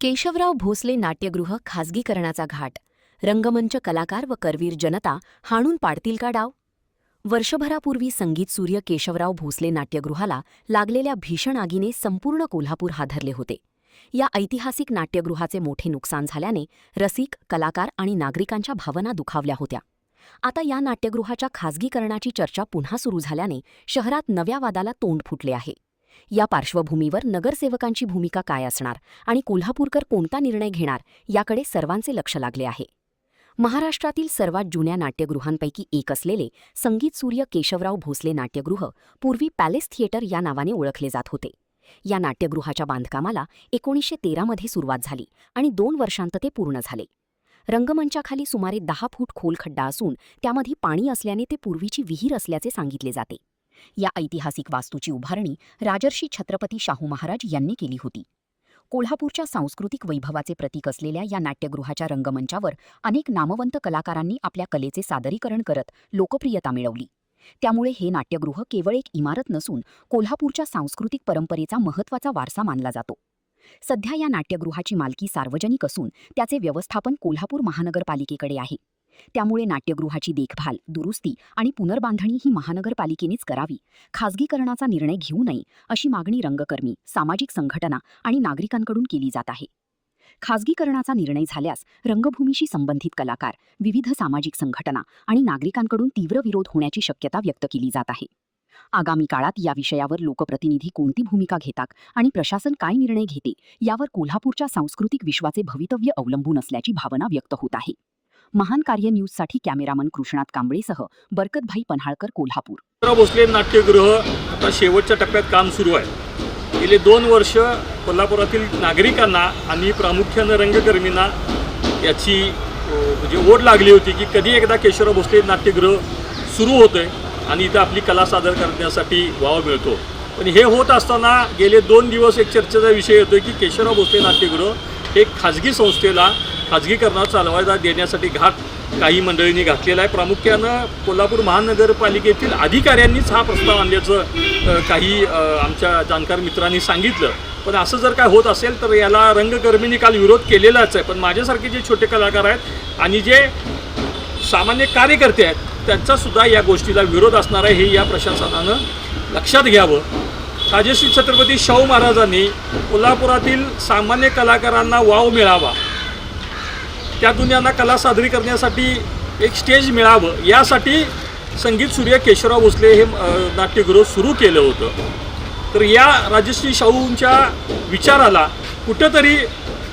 केशवराव भोसले नाट्यगृह खाजगीकरणाचा घाट. रंगमंच कलाकार व करवीर जनता हाणून पाडतील का डाव? वर्षभरापूर्वी संगीत सूर्य केशवराव भोसले नाट्यगृहाला लागलेल्या भीषण आगीने संपूर्ण कोल्हापूर हादरले होते. या ऐतिहासिक नाट्यगृहाचे मोठे नुकसान झाल्याने रसिक, कलाकार आणि नागरिकांच्या भावना दुखावल्या होत्या. आता या नाट्यगृहाच्या खाजगीकरणाची चर्चा पुन्हा सुरू झाल्याने शहरात नव्या वादाला तोंड फुटले आहे. या पार्श्वभूमीवर नगरसेवकांची भूमिका काय असणार आणि कोल्हापूरकर कोणता निर्णय घेणार याकडे सर्वांचे लक्ष लागले आहे. महाराष्ट्रातील सर्वात जुन्या नाट्यगृहांपैकी एक असलेले संगीत सूर्य केशवराव भोसले नाट्यगृह पूर्वी पॅलेस थिएटर या नावाने ओळखले जात होते. या नाट्यगृहाच्या बांधकामाला 1913 मध्ये सुरुवात झाली आणि 2 वर्षांत ते पूर्ण झाले. रंगमंचाखाली सुमारे 10 फूट खोल खड्डा असून त्यामध्ये पाणी असल्याने ते पूर्वीची विहीर असल्याचे सांगितले जाते. या ऐतिहासिक वास्तूची उभारणी राजर्षी छत्रपती शाहू महाराज यांनी केली होती. कोल्हापूरच्या सांस्कृतिक वैभवाचे प्रतीक असलेल्या या नाट्यगृहाच्या रंगमंचावर अनेक नामवंत कलाकारांनी आपल्या कलेचे सादरीकरण करत लोकप्रियता मिळवली. त्यामुळे हे नाट्यगृह केवळ एक इमारत नसून कोल्हापूरच्या सांस्कृतिक परंपरेचा महत्त्वाचा वारसा मानला जातो. सध्या या नाट्यगृहाची मालकी सार्वजनिक असून त्याचे व्यवस्थापन कोल्हापूर महानगरपालिकेकडे आहे. त्यामुळे नाट्यगृहाची देखभाल, दुरुस्ती आणि पुनर्बांधणी ही महानगरपालिकेनेच करावी, खाजगीकरणाचा निर्णय घेऊ नये अशी मागणी रंगकर्मी, सामाजिक संघटना आणि नागरिकांकडून केली जात आहे. खाजगीकरणाचा निर्णय झाल्यास रंगभूमीशी संबंधित कलाकार, विविध सामाजिक संघटना आणि नागरिकांकडून तीव्र विरोध होण्याची शक्यता व्यक्त केली जात आहे. आगामी काळात या विषयावर लोकप्रतिनिधी कोणती भूमिका घेतात आणि प्रशासन काय निर्णय घेते यावर कोल्हापूरच्या सांस्कृतिक विश्वाचे भवितव्य अवलंबून असल्याची भावना व्यक्त होत आहे. महान कार्य न्यूजसाठी कॅमेरामन कृष्णात कांबळेसह बरकतभाई पन्हाळकर, कोल्हापूर. भोसले नाट्यगृह आता शेवटच्या टप्प्यात काम सुरू आहे. गेले 2 वर्ष कोल्हापुरातील नागरिकांना आणि प्रामुख्यानं रंगकर्मींना याची म्हणजे ओढ लागली होती की कधी एकदा केशवराव भोसले नाट्यगृह सुरू होतंय आणि इथं आपली कला सादर करण्यासाठी वाव मिळतो. पण हे होत असताना गेले 2 दिवस एक चर्चेचा विषय येतोय की केशवराव भोसले नाट्यगृह हे खाजगी संस्थेला खाजगीकरणात चालवायला देण्यासाठी घाट काही मंडळींनी घातलेला आहे. प्रामुख्यानं कोल्हापूर महानगरपालिकेतील अधिकाऱ्यांनीच हा प्रस्ताव आणल्याचं काही आमच्या जाणकार मित्रांनी सांगितलं. पण असं जर काय होत असेल तर याला रंगकर्मींनी काल विरोध केलेलाच आहे. पण माझ्यासारखे जे छोटे कलाकार आहेत आणि जे सामान्य कार्यकर्ते आहेत त्यांचासुद्धा या गोष्टीला विरोध असणार आहे, हे या प्रशासनानं लक्षात घ्यावं. राजर्षी छत्रपती शाहू महाराजांनी कोल्हापुरातील सामान्य कलाकारांना वाव मिळावा, त्यातून यांना कला सादरी करण्यासाठी एक स्टेज मिळावं यासाठी संगीत सूर्य केशवराव भोसले हे नाट्यगृह सुरू केलं होतं. तर या राजश्री शाहूंच्या विचाराला कुठंतरी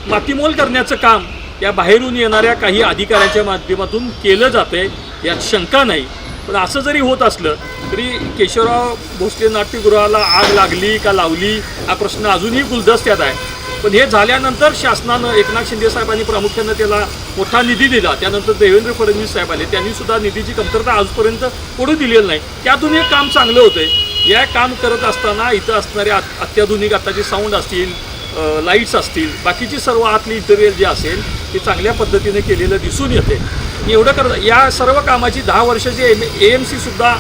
मातीमोल करण्याचं काम या बाहेरून येणाऱ्या काही अधिकाऱ्यांच्या माध्यमातून केलं जातंय, यात शंका नाही. पण असं जरी होत असलं तरी केशवराव भोसले नाट्यगृहाला आग लागली का लावली हा प्रश्न अजूनही गुलदस्त्यात आहे. पण हे झाल्यानंतर शासनानं एकनाथ शिंदे साहेबांनी प्रामुख्यानं त्याला मोठा निधी दिला. त्यानंतर देवेंद्र फडणवीस साहेब आले, त्यांनीसुद्धा निधीची कमतरता आजपर्यंत पडू दिलेली नाही. त्यातून हे काम चांगलं होतंय. या काम करत असताना इथं असणारे अत्याधुनिक आताचे साऊंड असतील, लाईट्स असतील, बाकीची सर्व आतली इंटेरियर जे असेल ते चांगल्या पद्धतीने केलेलं दिसून येते. एवढं करत या सर्व कामाची 10 वर्षाची AMC-सुद्धा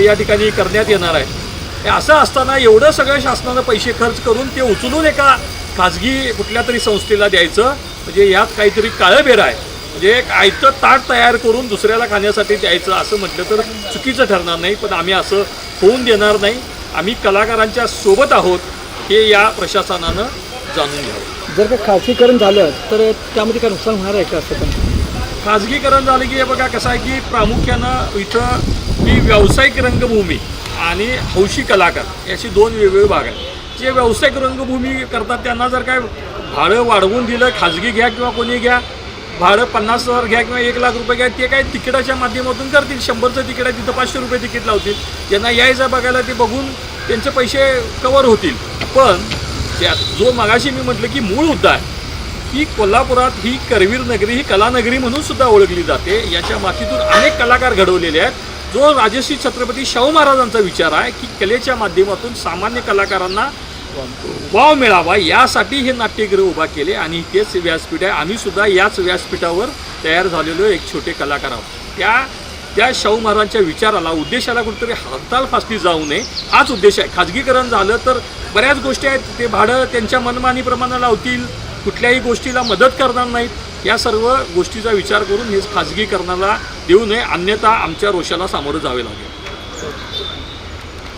या ठिकाणी करण्यात येणार आहे. असं असताना एवढं सगळं शासनानं पैसे खर्च करून ते उचलून एका खाजगी कुठल्या तरी संस्थेला द्यायचं म्हणजे यात काहीतरी काळबेर आहे. म्हणजे एक आयतं ताट तयार करून दुसऱ्याला खाण्यासाठी द्यायचं असं म्हटलं तर चुकीचं ठरणार नाही. पण आम्ही असं होऊन देणार नाही. आम्ही कलाकारांच्या सोबत आहोत हे या प्रशासनानं जाणून घ्यावं. जर का खाजगीकरण झालं तर त्यामध्ये काय नुकसान होणार आहे का? असं पण खाजगीकरण झालं की हे बघा कसं आहे की प्रामुख्यानं इथं ही व्यावसायिक रंगभूमी आणि हौशी कलाकार याचे 2 वेगवेगळे भाग आहेत. जे व्यावसायिक रंगभूमी करतात त्यांना जर काय भाडं वाढवून दिलं, खाजगी घ्या किंवा कोणी घ्या, भाडं 50,000 घ्या किंवा 1,00,000 रुपये घ्या, ते काय तिकिटाच्या माध्यमातून करतील. 100चं तिकीट आहे तिथं 500 रुपये तिकीट लावतील. ज्यांना यायचं बघायला ते बघून त्यांचे पैसे कवर होतील. पण जो मगाशी मी म्हटलं की मूळ मुद्दा आहे की कोल्हापुरात ही करवीर नगरी, ही कलानगरी म्हणून सुद्धा ओळखली जाते. याच्या मातीतून अनेक कलाकार घडवलेले आहेत. जो राजर्षी छत्रपती शाहू महाराजांचा विचार आहे की कलेच्या माध्यमातून सामान्य कलाकारांना वाव मिळावा यासाठी हे नाट्यगृह उभा केले आणि तेच व्यासपीठ आहे. आम्हीसुद्धा याच व्यासपीठावर तयार झालेलो एक छोटे कलाकार आहोत. त्या शाहू महाराजांच्या विचाराला, उद्देशाला कुठेतरी हरताळ फासली जाऊ नये हाच उद्देश आहे. खाजगीकरण झालं तर बऱ्याच गोष्टी आहेत, ते भाडं त्यांच्या मनमानीप्रमाणे लावतील, कुठल्याही गोष्टीला मदत करणार नाहीत। या सर्व गोष्टीचा विचार करून हे खाजगीकरणाला देऊ नये, अन्यथा आमच्या रोषाला सामोरं जावे लागेल।